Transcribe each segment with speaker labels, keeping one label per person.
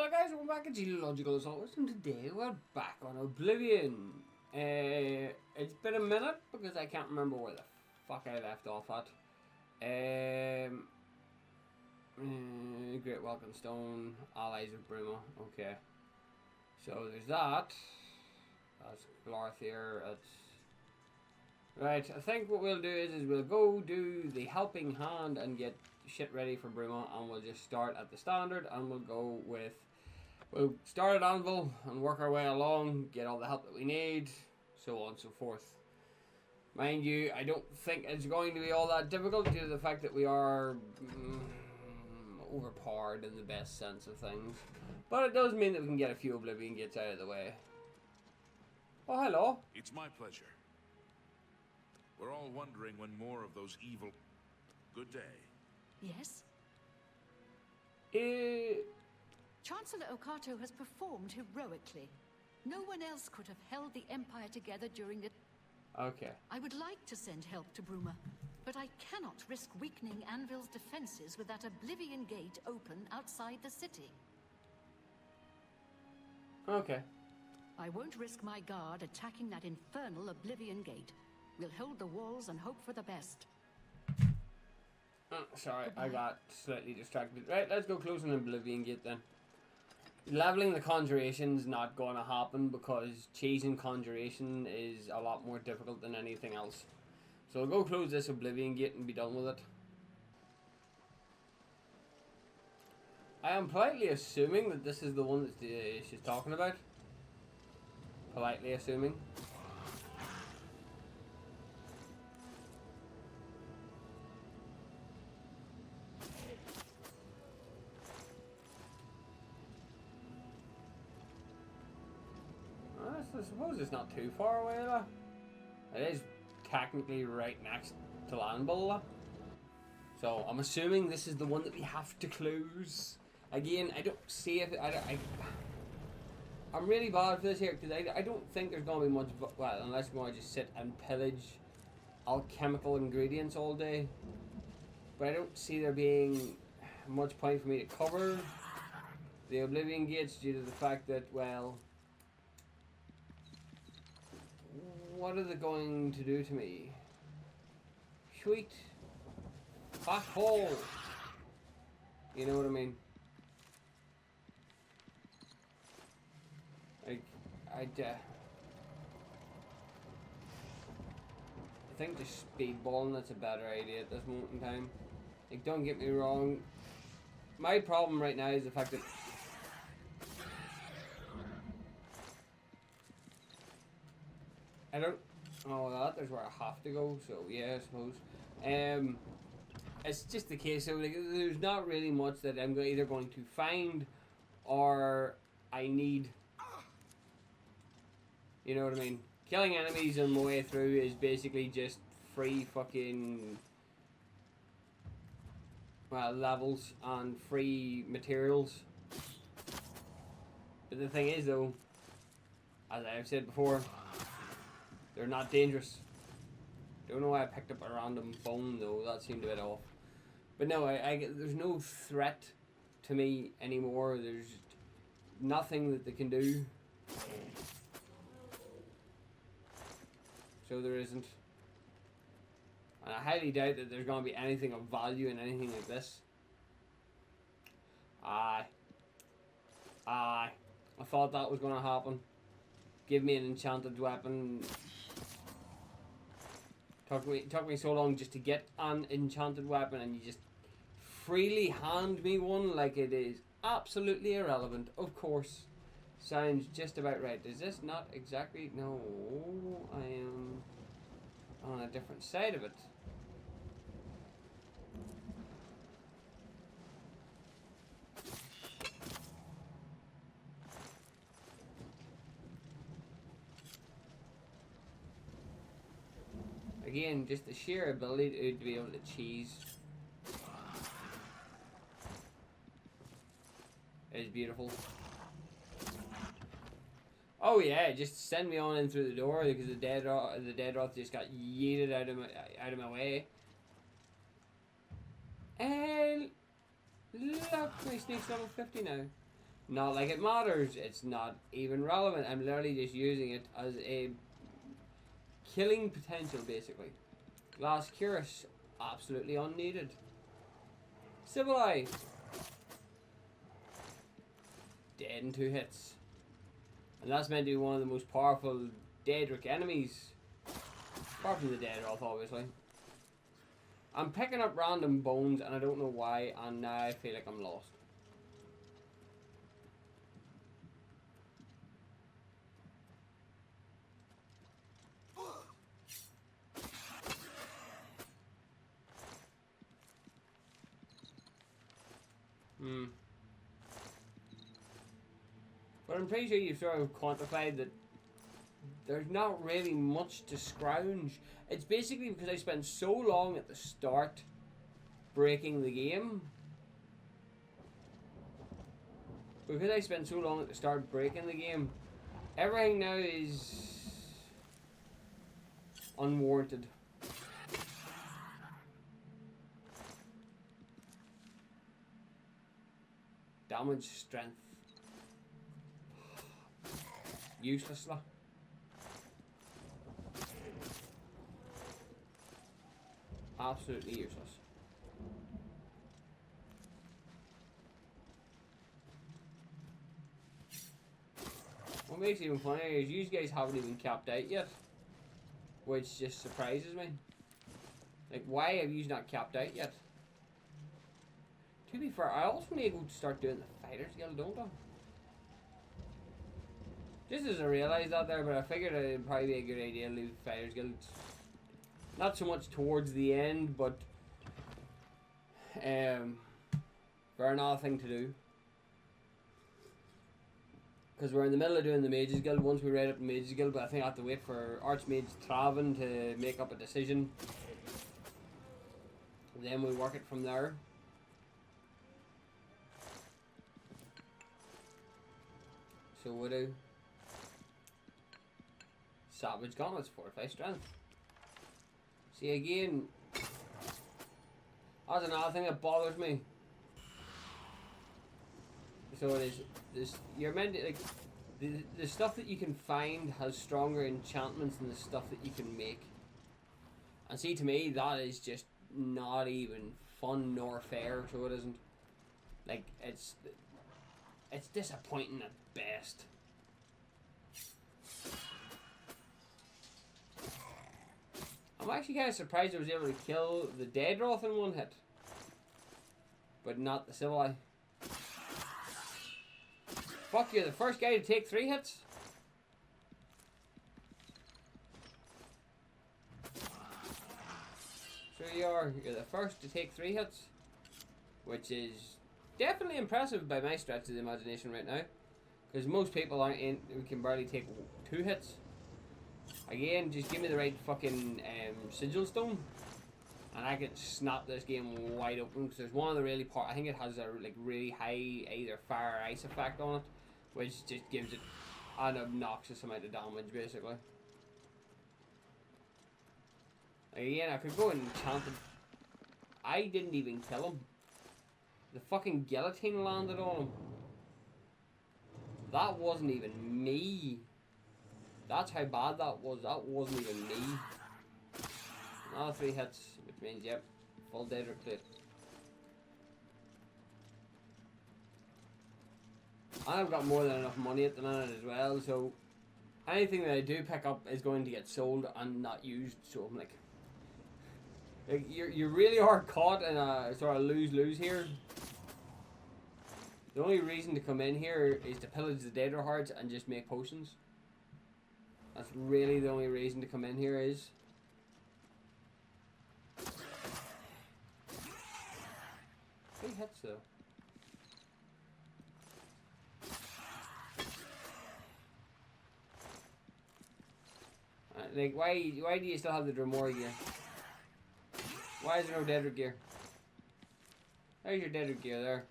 Speaker 1: Hello guys, welcome back to Geological Assault, and today we're back on Oblivion. It's been a minute because I can't remember where the fuck I left off at. Great Welcome Stone, Allies of Bruma, okay. So there's that. That's Glorthier, that's... Right, I think what we'll do is we'll go do the helping hand and get shit ready for Bruma, and we'll just start at the standard, and we'll start at Anvil and work our way along, get all the help that we need, so on and so forth. Mind you, I don't think it's going to be all that difficult due to the fact that we are overpowered in the best sense of things. But it does mean that we can get a few Oblivion gates out of the way. Oh, hello.
Speaker 2: It's my pleasure. We're all wondering when more of those evil... Good day.
Speaker 3: Yes? Chancellor Okato has performed heroically. No one else could have held the Empire together during the...
Speaker 1: Okay.
Speaker 3: I would like to send help to Bruma, but I cannot risk weakening Anvil's defenses with that Oblivion gate open outside the city.
Speaker 1: Okay.
Speaker 3: I won't risk my guard attacking that infernal Oblivion gate. We'll hold the walls and hope for the best.
Speaker 1: Oh, sorry,
Speaker 3: Goodbye.
Speaker 1: I got slightly distracted. Right, let's go close an Oblivion gate then. Leveling the Conjuration's not going to happen because chasing Conjuration is a lot more difficult than anything else. So we'll go close this Oblivion gate and be done with it. I am politely assuming that this is the one that she's talking about. Politely assuming. I suppose it's not too far away, though. It is technically right next to Landbull. So I'm assuming this is the one that we have to close. Again, I don't see if I'm really bad for this here because I don't think there's going to be much. Well, unless we want to just sit and pillage alchemical ingredients all day. But I don't see there being much point for me to cover the Oblivion gates due to the fact that, well, what are they going to do to me? Sweet. Fat hole. You know what I mean? Like, I think just speedballing, that's a better idea at this moment in time. Like, don't get me wrong. My problem right now is the fact that I don't... Oh, there's where I have to go, so yeah, I suppose. It's just the case of, like, there's not really much that I'm either going to find or I need. You know what I mean? Killing enemies on my way through is basically just free fucking... well, levels and free materials. But the thing is, though, as I've said before, they're not dangerous. Don't know why I picked up a random bone though. That seemed a bit off. But no, there's no threat to me anymore. There's nothing that they can do. So there isn't. And I highly doubt that there's going to be anything of value in anything like this. I thought that was going to happen. Give me an enchanted weapon. Took me so long just to get an enchanted weapon, and you just freely hand me one like it is absolutely irrelevant. Of course. Sounds just about right. Is this not exactly... No, I am on a different side of it. Again, just the sheer ability to be able to cheese is beautiful. Oh yeah, just send me on in through the door because the dead roth just got yeeted out of my way. And look, my sneak's level 50 now. Not like it matters. It's not even relevant. I'm literally just using it as a killing potential, basically. Glass Cuirass, absolutely unneeded. Civil Eye. Dead in 2 hits. And that's meant to be one of the most powerful Daedric enemies. Apart from the Daedroth, obviously. I'm picking up random bones and I don't know why, and now I feel like I'm lost. But I'm pretty sure you've sort of quantified that there's not really much to scrounge. It's basically because I spent so long at the start breaking the game. Because I spent so long at the start breaking the game, everything now is unwarranted. Damage, strength. Useless. Absolutely useless. What makes it even funnier is you guys haven't even capped out yet. Which just surprises me. Like, why have you not capped out yet? To be fair, I also need to go start doing the Fighters Guild, don't I? Just as I realised that there, but I figured it'd probably be a good idea to leave Fighters Guild. Not so much towards the end, but for another thing to do. Because we're in the middle of doing the Mages Guild. Once we read up the Mages Guild, but I think I have to wait for Archmage Traven to make up a decision. And then we work it from there. So we do. Savage Gauntlets, 45 strength. See, again, that's another thing that bothers me. So it is, you're meant to, like, the stuff that you can find has stronger enchantments than the stuff that you can make. And see, to me, that is just not even fun nor fair, so it isn't. Like, it's disappointing at best. I'm actually kind of surprised I was able to kill the Daedroth in 1 hit. But not the Civil Eye. Fuck, you're the first guy to take 3 hits? Sure you are. You're the first to take 3 hits. Which is definitely impressive by my stretch of the imagination right now. Because most people aren't in, who can barely take 2 hits. Again, just give me the right fucking sigil stone, and I can snap this game wide open. Because there's one of the really I think it has a like really high either fire or ice effect on it, which just gives it an obnoxious amount of damage, basically. Again, I could go and enchant it. I didn't even kill him. The fucking guillotine landed on him. That wasn't even me. That's how bad that was. That wasn't even me. Another 3 hits, which means, yep, full Daedric plate. I've got more than enough money at the minute as well, so anything that I do pick up is going to get sold and not used. So I'm like you really are caught in a sort of lose-lose here. The only reason to come in here is to pillage the Daedra hearts and just make potions. That's really the only reason to come in here is. 3 hits though. Like why do you still have the Dremora gear? Why is there no Daedric gear? There's your Daedric gear there.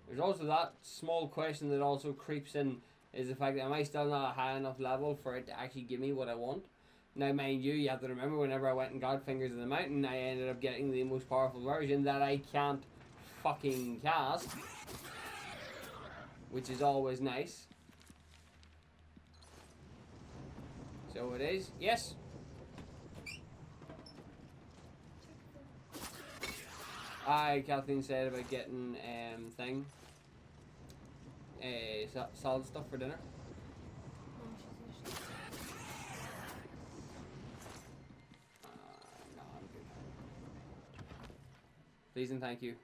Speaker 1: There's also that small question that also creeps in, is the fact that am I still not a high enough level for it to actually give me what I want? Now mind you, you have to remember whenever I went and got Fingers of the Mountain, I ended up getting the most powerful version that I can't fucking cast. which is always nice. So it is. Yes. Aye, Kathleen said about getting thing. Solid stuff for dinner. No, I'm good. Please and thank you.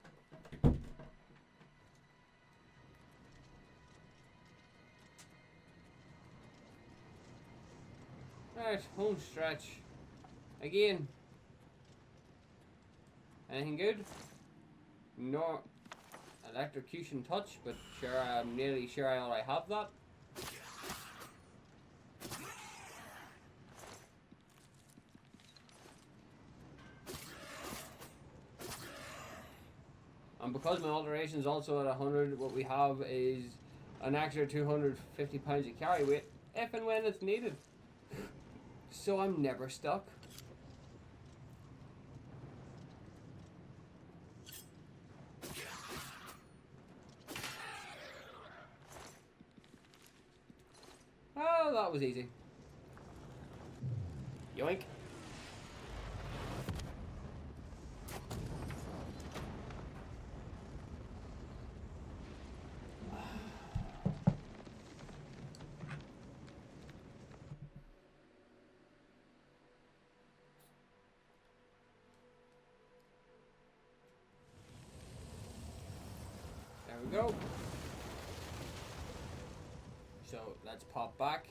Speaker 1: Alright, home stretch. Again. Anything good? No electrocution touch, but sure, I'm nearly sure I already have that. And because my alteration is also at 100, what we have is an extra 250 pounds of carry weight, if and when it's needed. So I'm never stuck. Oh, that was easy. Yoink. There we go. So let's pop back.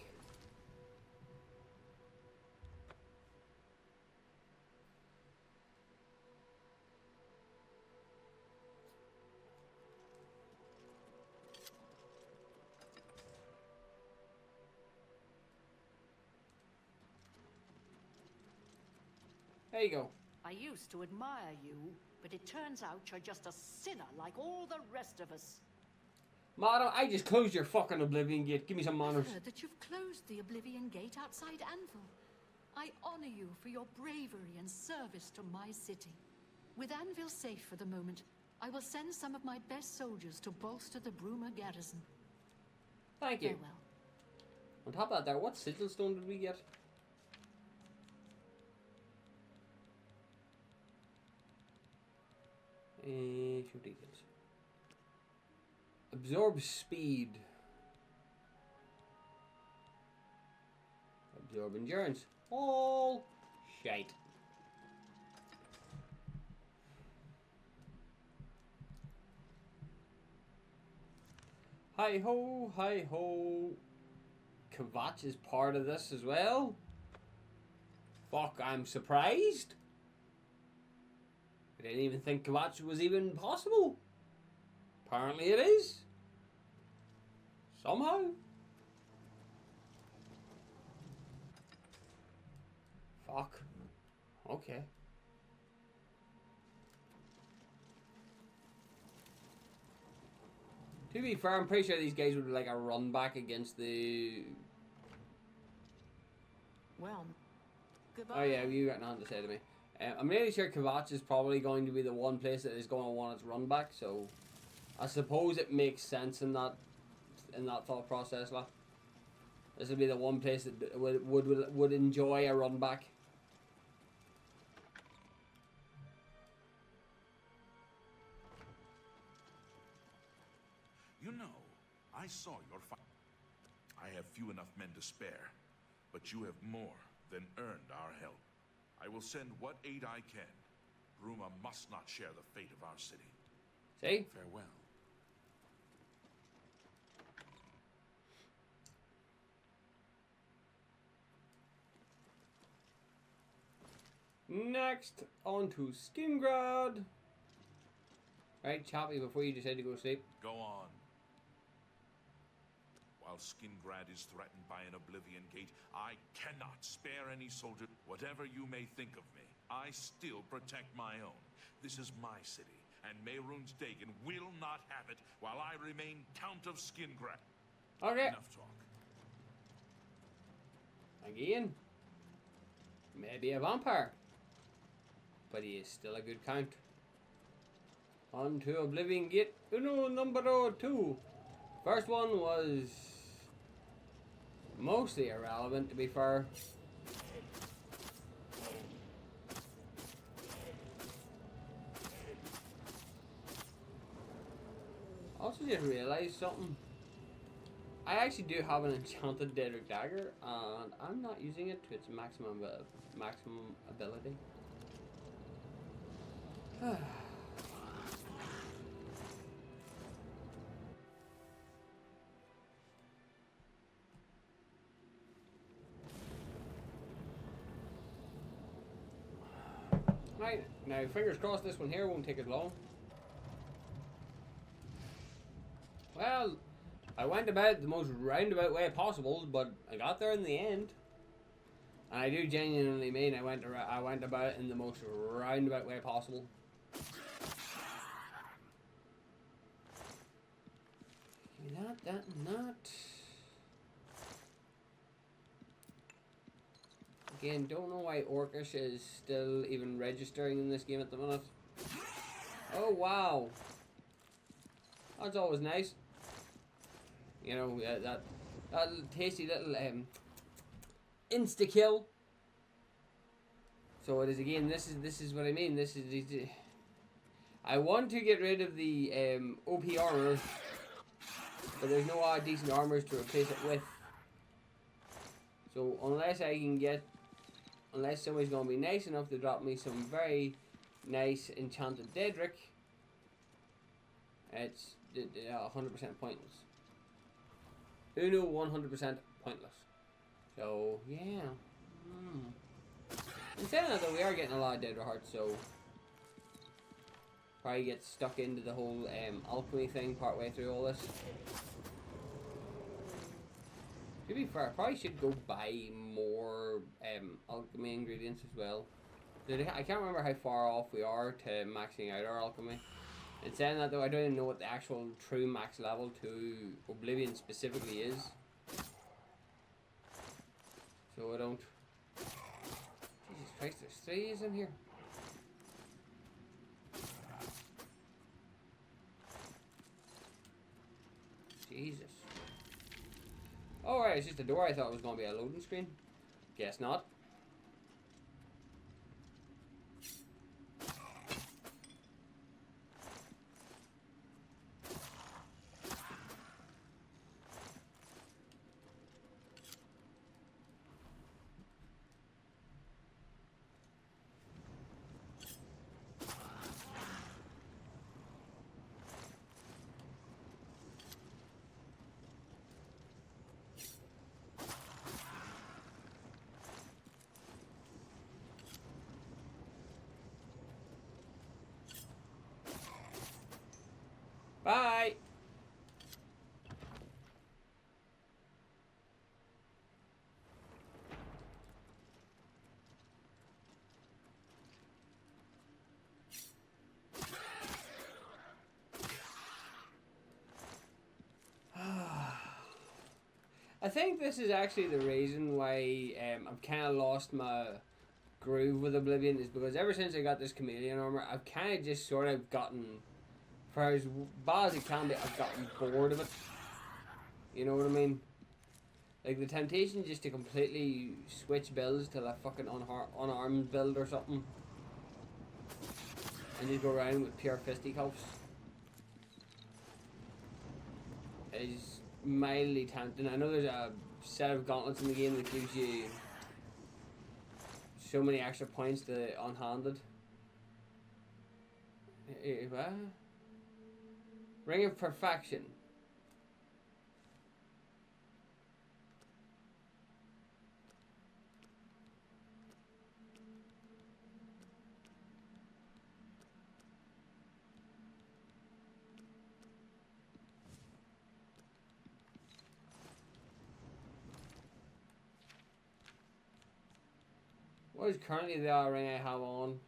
Speaker 1: There you go.
Speaker 3: I used to admire you, but it turns out you're just a sinner like all the rest of us.
Speaker 1: Madam, I just closed your fucking Oblivion gate. Give me some manners.
Speaker 3: I've heard that you've closed the Oblivion gate outside Anvil. I honor you for your bravery and service to my city. With Anvil safe for the moment, I will send some of my best soldiers to bolster the Bruma garrison.
Speaker 1: Thank you.
Speaker 3: Farewell.
Speaker 1: On top of that there, what sigil stone did we get? Show details. Absorb speed. Absorb endurance. All shite. Hi ho, hi ho. Kvatch is part of this as well. Fuck, I'm surprised. I didn't even think Kvatch was even possible. Apparently it is. Somehow. Fuck. Okay. To be fair, I'm pretty sure these guys would be like a run back against the...
Speaker 3: Well, goodbye.
Speaker 1: Oh yeah, you got nothing to say to me. I'm really sure Kvatch is probably going to be the one place that is going to want its run back, so I suppose it makes sense in that thought process, lah. This would be the one place that would enjoy a run back.
Speaker 2: You know, I saw your fight. I have few enough men to spare, but you have more than earned our help. I will send what aid I can. Bruma must not share the fate of our city.
Speaker 1: See?
Speaker 2: Farewell.
Speaker 1: Next, on to Skingrad. Right, Chappie, before you decide to go to sleep.
Speaker 2: Go on. While Skingrad is threatened by an Oblivion gate, I cannot spare any soldier. Whatever you may think of me, I still protect my own. This is my city, and Mehrunes Dagon will not have it while I remain Count of Skingrad.
Speaker 1: Okay.
Speaker 2: Enough talk.
Speaker 1: Again. Maybe a vampire. But he is still a good count. On to Oblivion Gate Uno numero 2. First one was mostly irrelevant, to be fair. I also just realized something. I actually do have an enchanted Daedric dagger, and I'm not using it to its maximum ability. Right, now fingers crossed this one here won't take as long. Well, I went about it the most roundabout way possible, but I got there in the end. And I do genuinely mean I went about it in the most roundabout way possible. Not. Again, don't know why Orcish is still even registering in this game at the minute. Oh wow, that's always nice. You know, that tasty little insta kill. So it is again. This is what I mean. This is. I want to get rid of the OP armor, but there's no decent armors to replace it with. So unless somebody's gonna be nice enough to drop me some very nice enchanted Daedric, it's 100% pointless. Uno 100% pointless. So yeah. In saying that though, we are getting a lot of Daedric hearts, so probably get stuck into the whole alchemy thing partway through all this. To be fair, I probably should go buy more alchemy ingredients as well. I can't remember how far off we are to maxing out our alchemy. In saying that though, I don't even know what the actual true max level to Oblivion specifically is. So I don't... Jesus Christ, there's 3s in here. Jesus. Oh right, it's just a door. I thought it was going to be a loading screen. Guess not. Bye! I think this is actually the reason why I've kind of lost my groove with Oblivion, is because ever since I got this chameleon armor, I've kind of just sort of gotten... For as bad as it can be, I've gotten bored of it. You know what I mean? Like the temptation just to completely switch builds to like fucking unarmed build or something. And just go around with pure fisticuffs is mildly tempting. I know there's a set of gauntlets in the game that gives you so many extra points to unhanded. What? Ring of Perfection. What is currently the ring I have on?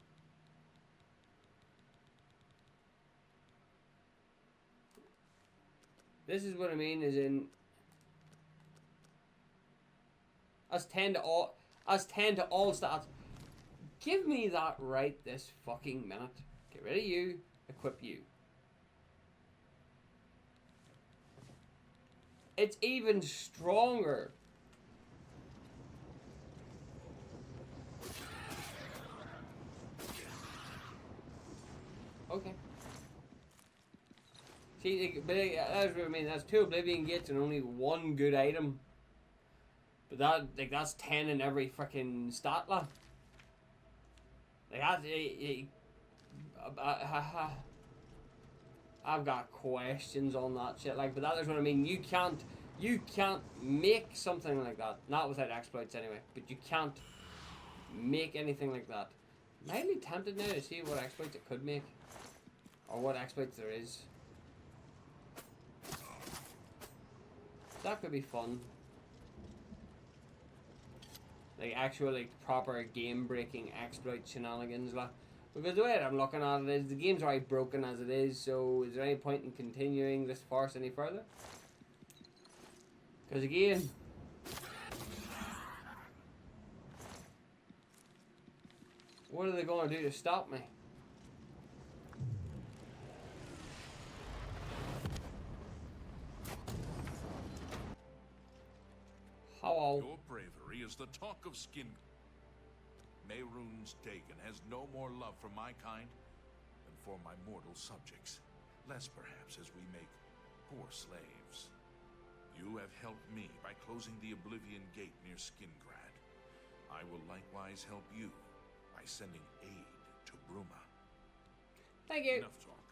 Speaker 1: This is what I mean, is in as 10 to all stats. Give me that right this fucking minute. Get rid of you, equip you. it's even stronger. Okay. See, but that's what I mean. That's 2 Oblivion Gates and only 1 good item. But that's 10 in every freaking stat line. Like I've got questions on that shit. Like, but that is what I mean. You can't make something like that. Not without exploits anyway. But you can't make anything like that. Mildly tempted now to see what exploits it could make, or what exploits there is. That could be fun. Like actual, like proper game-breaking exploit shenanigans, like. Because the way I'm looking at it is, the game's already broken as it is, so is there any point in continuing this farce any further? Because again, what are they going to do to stop me? Hello.
Speaker 2: Your bravery is the talk of Skin. Mehrunes Dagon has no more love for my kind than for my mortal subjects. Less perhaps as we make poor slaves. You have helped me by closing the Oblivion Gate near Skingrad. I will likewise help you by sending aid to Bruma.
Speaker 1: Thank you.
Speaker 2: Enough talk.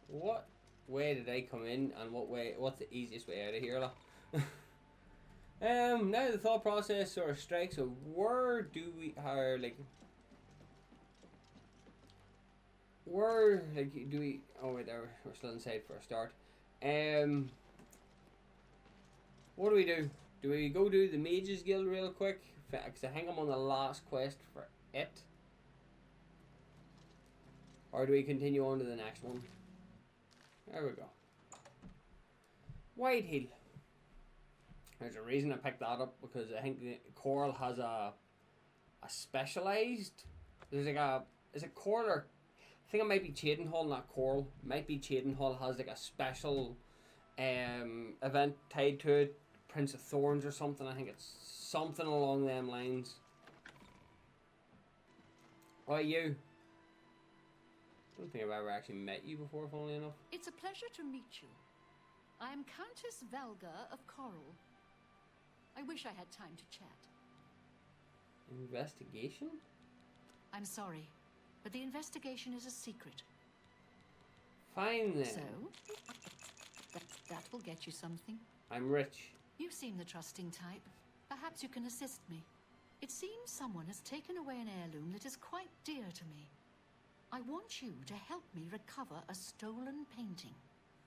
Speaker 1: What way did they come in, and what's the easiest way out of here, like? Now the thought process sort of strikes. So where do we are like? Where like do we? Oh wait, there we're still inside for a start. What do we do? Do we go do the Mages Guild real quick? Because I think I'm on the last quest for it. Or do we continue on to the next one? There we go. Whitehill. There's a reason I picked that up, because I think the Coral has a specialized. There's like a, is it Coral or I think it might be Cheadenhall, not Coral. It might be Cheadenhall has like a special event tied to it. Prince of Thorns or something. I think it's something along them lines. Oh, you. I don't think I've ever actually met you before, funnily enough.
Speaker 3: It's a pleasure to meet you. I am Countess Valga of Coral. I wish I had time to chat.
Speaker 1: Investigation?
Speaker 3: I'm sorry, but the investigation is a secret.
Speaker 1: Fine then.
Speaker 3: So, that will get you something.
Speaker 1: I'm rich.
Speaker 3: You seem the trusting type. Perhaps you can assist me. It seems someone has taken away an heirloom that is quite dear to me. I want you to help me recover a stolen painting.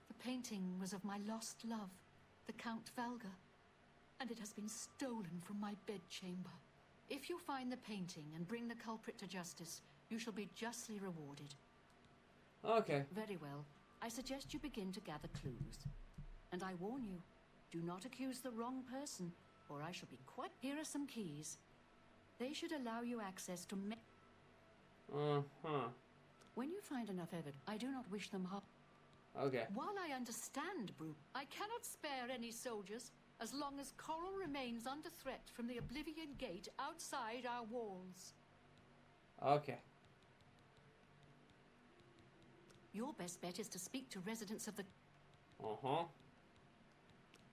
Speaker 3: The painting was of my lost love, the Count Valga, and it has been stolen from my bedchamber. If you find the painting and bring the culprit to justice, you shall be justly rewarded.
Speaker 1: Okay.
Speaker 3: Very well. I suggest you begin to gather clues. And I warn you, do not accuse the wrong person, or I shall be quite... Here are some keys. They should allow you access to... When you find enough evidence, I do not wish them harm.
Speaker 1: Okay.
Speaker 3: While I understand, Brew, I cannot spare any soldiers as long as Coral remains under threat from the Oblivion Gate outside our walls.
Speaker 1: Okay.
Speaker 3: Your best bet is to speak to residents of the...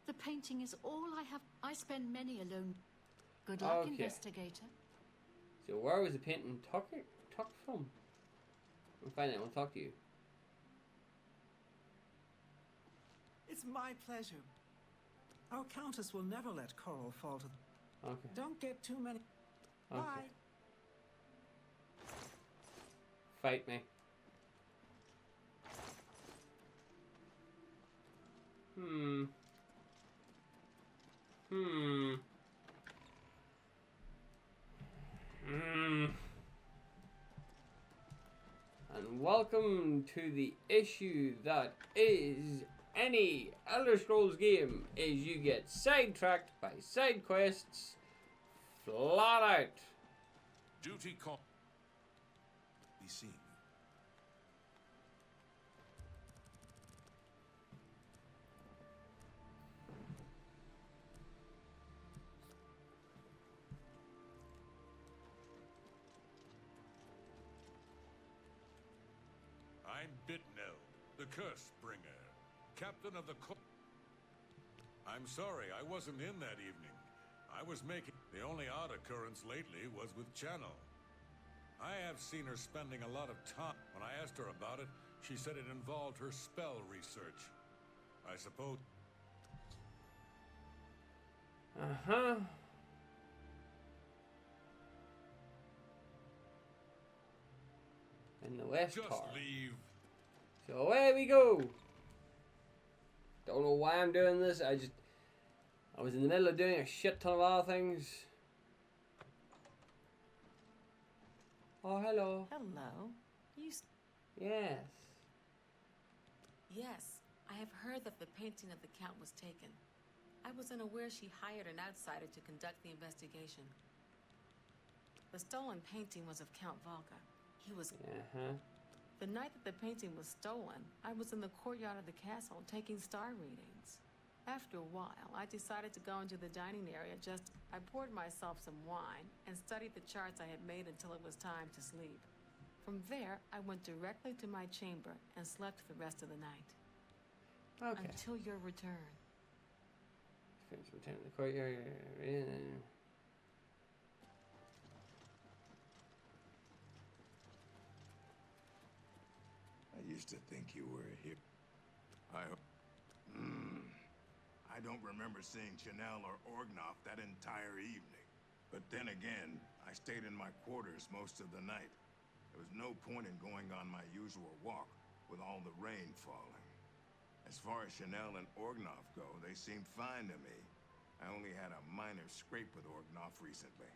Speaker 3: The painting is all I have. I spend many alone. Good luck,
Speaker 1: Okay.
Speaker 3: investigator.
Speaker 1: So where was the painting tucked from? We'll find out. We'll talk to you.
Speaker 4: It's my pleasure. Our Countess will never let Coral fall to...
Speaker 1: Okay.
Speaker 4: Don't get too many...
Speaker 1: Okay.
Speaker 4: Bye.
Speaker 1: Fight me. And welcome to the issue that is any Elder Scrolls game, is you get sidetracked by side quests flat out.
Speaker 2: Duty call. Be seen. I'm Bitneld, the Curse Bringer, captain of the I'm sorry, I wasn't in that evening. I was making... The only odd occurrence lately was with Channel. I have seen her spending a lot of time. When I asked her about it, she said it involved her spell research. I suppose...
Speaker 1: Uh-huh. In the West
Speaker 2: Just
Speaker 1: Tower.
Speaker 2: leave.
Speaker 1: So away we go. Don't know why I'm doing this. I was in the middle of doing a shit ton of other things. Oh, hello.
Speaker 5: Hello.
Speaker 1: Yes.
Speaker 5: Yes, I have heard that the painting of the Count was taken. I was unaware she hired an outsider to conduct the investigation. The stolen painting was of Count Volga. He was...
Speaker 1: Uh-huh.
Speaker 5: The night that the painting was stolen, I was in the courtyard of the castle taking star readings. After a while, I decided to go into the dining area. I poured myself some wine and studied the charts I had made until it was time to sleep. From there, I went directly to my chamber and slept the rest of the night.
Speaker 1: Okay.
Speaker 5: Until your return.
Speaker 1: Finish return to the courtyard.
Speaker 6: I used to think you were here. I don't remember seeing Chanel or Orgnoff that entire evening. But then again, I stayed in my quarters most of the night. There was no point in going on my usual walk with all the rain falling. As far as Chanel and Orgnoff go, they seemed fine to me. I only had a minor scrape with Orgnoff recently.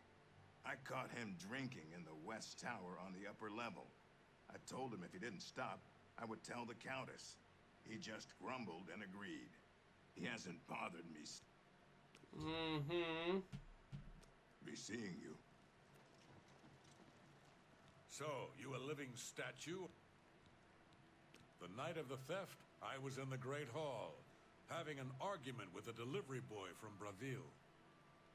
Speaker 6: I caught him drinking in the West Tower on the upper level. I told him if he didn't stop, I would tell the Countess. He just grumbled and agreed. He hasn't bothered me.
Speaker 1: Mm-hmm.
Speaker 6: Be seeing you.
Speaker 2: So, you a living statue? The night of the theft, I was in the Great Hall, having an argument with a delivery boy from Braville.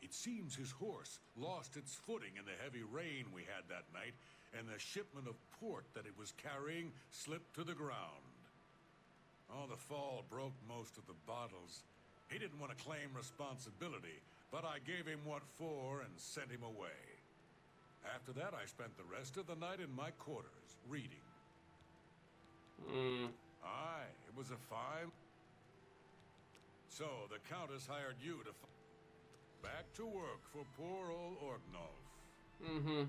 Speaker 2: It seems his horse lost its footing in the heavy rain we had that night, and the shipment of port that it was carrying slipped to the ground. Oh, the fall broke most of the bottles. He didn't want to claim responsibility, but I gave him what for and sent him away. After that, I spent the rest of the night in my quarters, reading. Aye, it was a fine... So, the Countess hired you to... Back to work for poor old Orgnoff.
Speaker 1: Mm-hmm.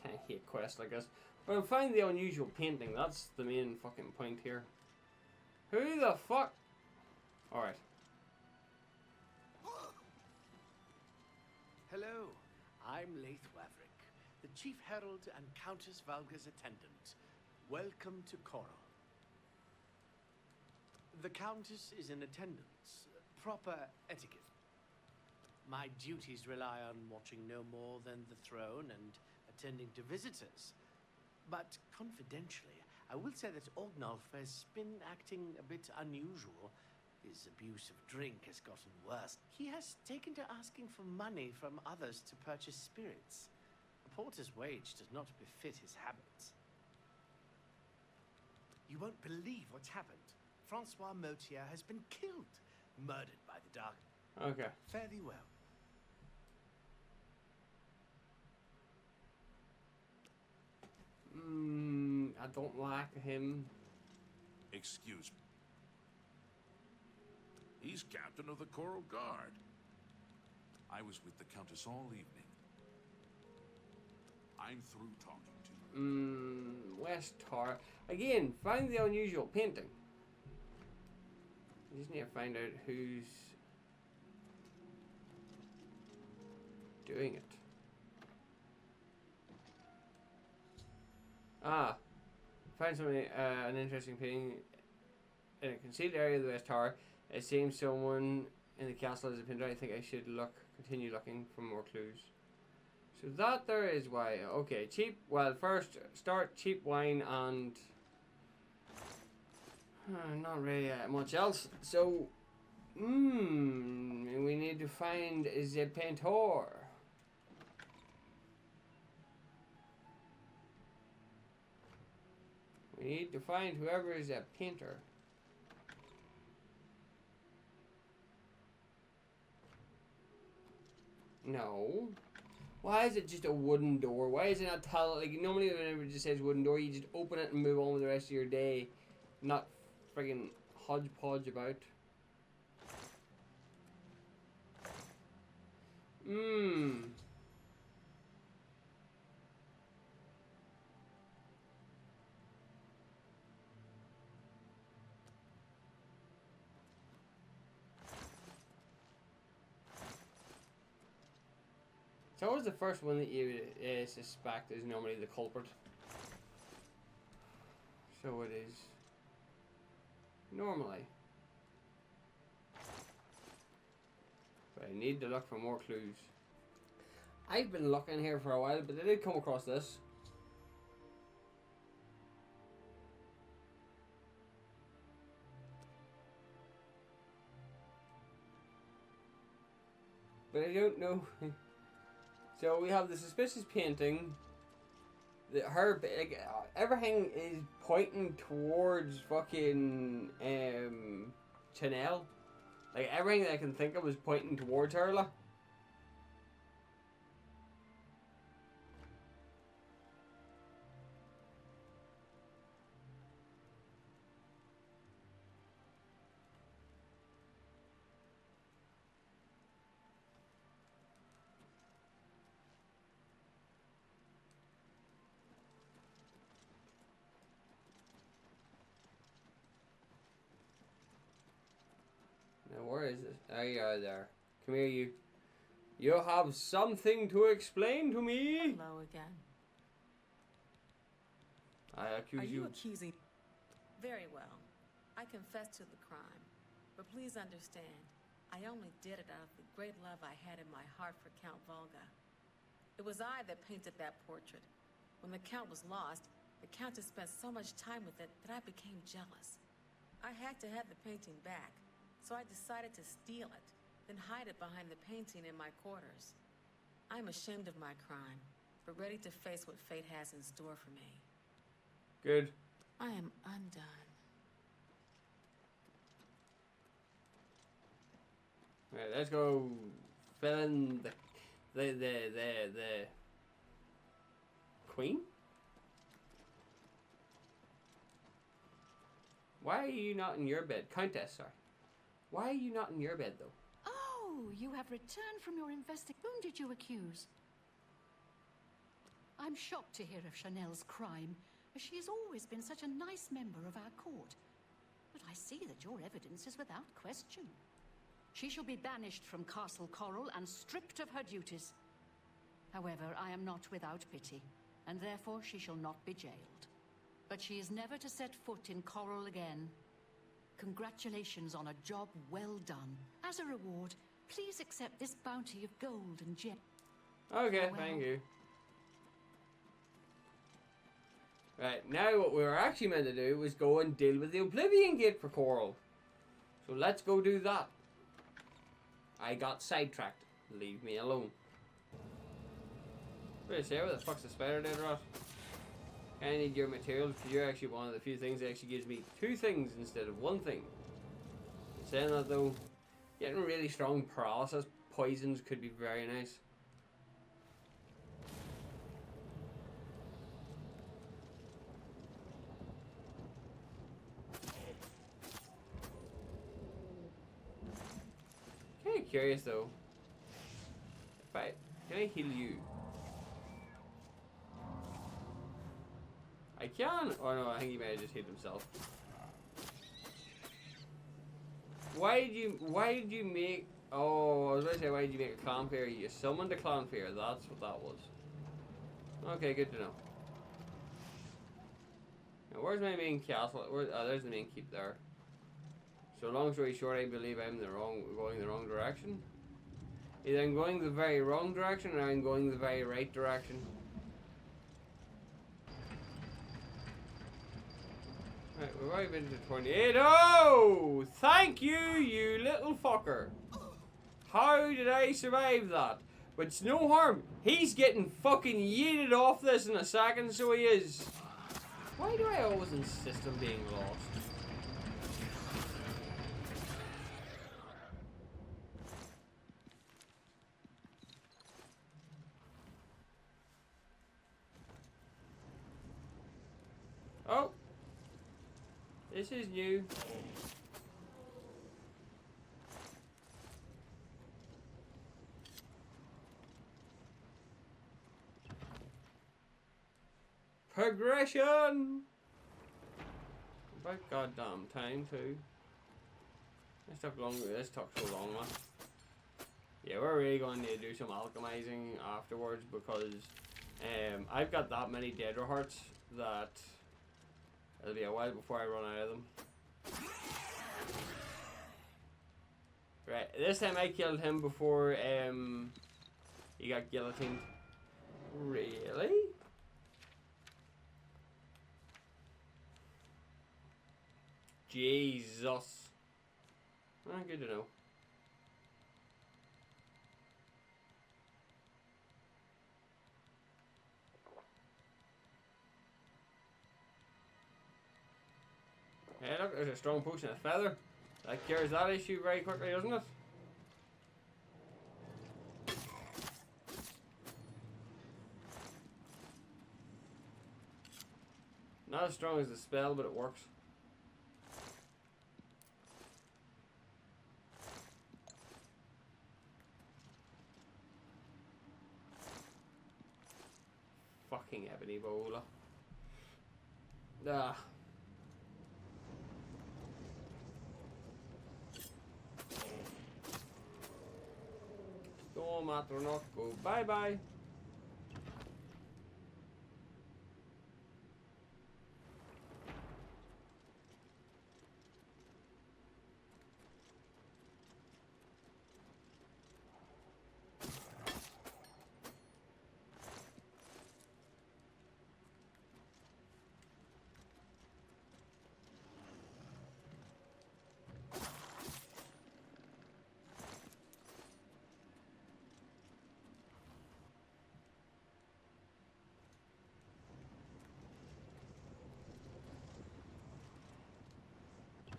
Speaker 1: Can't hate quest like this. But find the unusual painting. That's the main fucking point here. Who the fuck? Alright.
Speaker 7: Hello, I'm Laith Waverick, the Chief Herald and Countess Valga's attendant. Welcome to Coral. The Countess is in attendance. Proper etiquette. My duties rely on watching no more than the throne and attending to visitors. But confidentially, I will say that Orgnoff has been acting a bit unusual. His abuse of drink has gotten worse. He has taken to asking for money from others to purchase spirits. A porter's wage does not befit his habits. You won't believe what's happened. Francois Motier has been killed, murdered by the Dark.
Speaker 1: Okay.
Speaker 7: Fare thee well.
Speaker 1: I don't like him.
Speaker 2: Excuse me. He's captain of the Coral Guard. I was with the Countess all evening. I'm through talking to you.
Speaker 1: West Tower. Again, find the unusual painting. You just need to find out who's doing it. Find something, an interesting painting in a concealed area of the West Tower. It seems someone in the castle has a painter. I think I should continue looking for more clues. So that there is why. Okay, cheap. Well, first start cheap wine and Not really much else. So, we need to find the painter. We need to find whoever is a painter. No. Why is it just a wooden door? Why is it not tell like normally whenever it just says wooden door, you just open it and move on with the rest of your day, not friggin' hodgepodge about. It's always the first one that you suspect is normally the culprit. So it is. Normally. But I need to look for more clues. I've been looking here for a while, but I did come across this. But I don't know. So we have the suspicious painting. Like, everything is pointing towards fucking Chanel. Like everything that I can think of is pointing towards her. Like. Where is it? There you are there. Come here, you. You have something to explain to me?
Speaker 5: Hello again.
Speaker 1: I accuse
Speaker 5: Are you
Speaker 1: you.
Speaker 5: accusing? Very well. I confess to the crime. But please understand, I only did it out of the great love I had in my heart for Count Volga. It was I that painted that portrait. When the Count was lost, the Countess spent so much time with it that I became jealous. I had to have the painting back. So I decided to steal it, then hide it behind the painting in my quarters. I'm ashamed of my crime, but ready to face what fate has in store for me.
Speaker 1: Good.
Speaker 5: I am undone.
Speaker 1: Right, let's go fill in the Queen? Why are you not in your bed? Countess, sorry. Why are you not in your bed, though?
Speaker 3: Oh, you have returned from your investigation. Whom did you accuse? I'm shocked to hear of Chanel's crime, as she has always been such a nice member of our court. But I see that your evidence is without question. She shall be banished from Castle Coral and stripped of her duties. However, I am not without pity, and therefore she shall not be jailed. But she is never to set foot in Coral again. Congratulations on a job well done. As a reward, please accept this bounty of gold and gems.
Speaker 1: Okay, thank you. Right, now what we were actually meant to do was go and deal with the Oblivion Gate for Coral. So let's go do that. I got sidetracked. Leave me alone. What did I say? Where the fuck's the spider dead rot? I need your materials because you're actually one of the few things that actually gives me two things instead of one thing. Saying that though, getting really strong paralysis poisons could be very nice. Kind of curious though. Can I heal you? I can? Oh no, I think he may have just hit himself. Why did you make... Oh, I was going to say, why did you make a clownfear? You summoned a clownfear, that's what that was. Okay, good to know. Now, where's my main castle? Oh, there's the main keep there. So long story short, I believe I'm going the wrong direction. Either I'm going the very wrong direction or I'm going the very right direction. Right, we've already been to 28. Oh! Thank you, you little fucker. How did I survive that? But it's no harm. He's getting fucking yeeted off this in a second, so he is. Why do I always insist on being lost? Oh! This is new. Progression! About goddamn time too. This took so long, man. Yeah, we're really going to do some alchemizing afterwards because I've got that many dead hearts that it'll be a while before I run out of them. Right, this time I killed him before he got guillotined. Really? Jesus. Oh, good to know. Hey, look, there's a strong potion of feather. That cures that issue very quickly, doesn't it? Not as strong as the spell, but it works. Fucking ebony bowler. Ah. Storm Atronach, go bye bye.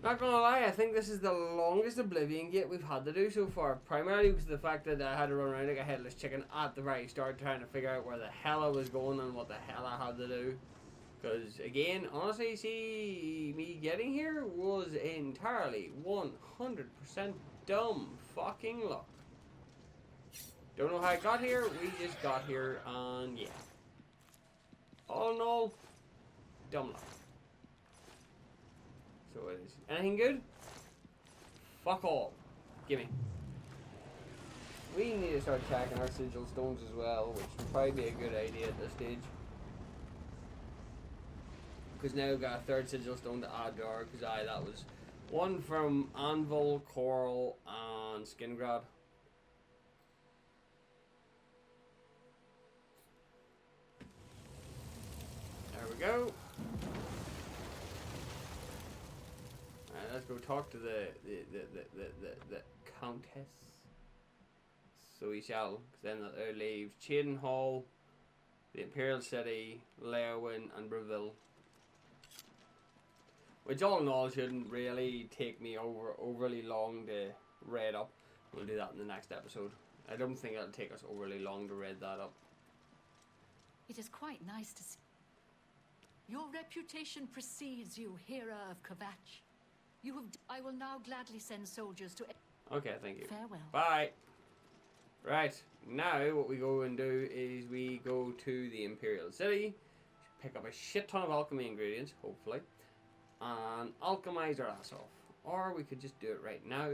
Speaker 1: Not gonna lie, I think this is the longest Oblivion gate we've had to do so far. Primarily because of the fact that I had to run around like a headless chicken at the very start trying to figure out where the hell I was going and what the hell I had to do. Because, again, honestly, see, me getting here was entirely 100% dumb fucking luck. Don't know how I got here, we just got here, and yeah. All in all, dumb luck. So it is. Anything good? Fuck all. Gimme. We need to start checking our sigil stones as well, which would probably be a good idea at this stage. Because now we've got a third sigil stone to add to our, because that was one from Anvil, Coral, and Skingrad. There we go. Alright, let's go talk to the Countess. So we shall, because then that leaves Cheydinhall, the Imperial City, Leowin, and Breville. Which all in all shouldn't really take me overly long to raid up. We'll do that in the next episode. I don't think it'll take us overly long to raid that up.
Speaker 3: It is quite nice to see. Your reputation precedes you, hero of Kvatch. You have. I will now gladly send soldiers to.
Speaker 1: Okay, thank you.
Speaker 3: Farewell.
Speaker 1: Bye. Right, now what we go and do is we go to the Imperial City, pick up a shit ton of alchemy ingredients, hopefully, and alchemize our ass off. Or we could just do it right now,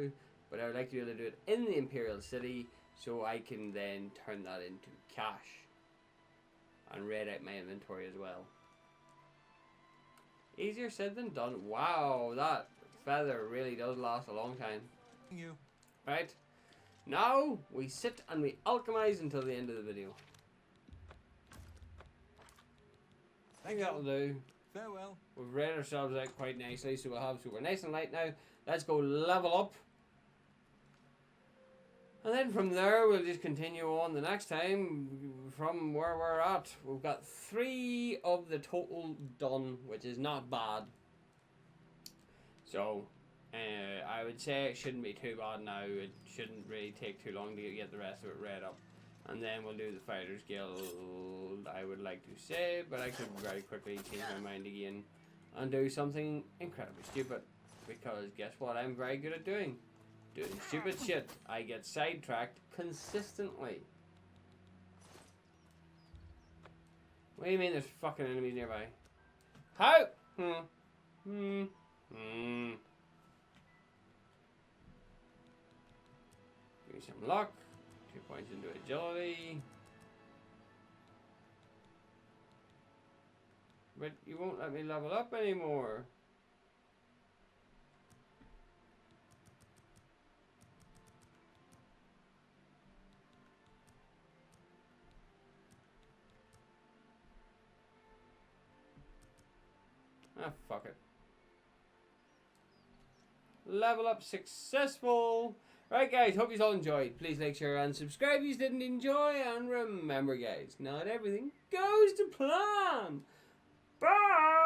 Speaker 1: but I would like to be able to do it in the Imperial City so I can then turn that into cash and raid out my inventory as well. Easier said than done. Wow, that feather really does last a long time.
Speaker 6: You.
Speaker 1: Right, now we sit and we alchemize until the end of the video. I think that'll do.
Speaker 8: Farewell.
Speaker 1: We've read ourselves out quite nicely, so we'll have super nice and light now. Let's go level up. And then from there, we'll just continue on the next time from where we're at. We've got 3 of the total done, which is not bad. So, I would say it shouldn't be too bad now. It shouldn't really take too long to get the rest of it read up. And then we'll do the Fighters Guild, I would like to say, but I could very quickly change my mind again and do something incredibly stupid. Because guess what I'm very good at doing? Doing stupid shit. I get sidetracked consistently. What do you mean there's fucking enemies nearby? How? Give me some luck. 2 points into agility. But you won't let me level up anymore. Ah, fuck it. Level up successful. Right, guys, hope you all enjoyed. Please like, share, and subscribe if you didn't enjoy. And remember, guys, not everything goes to plan. Bye!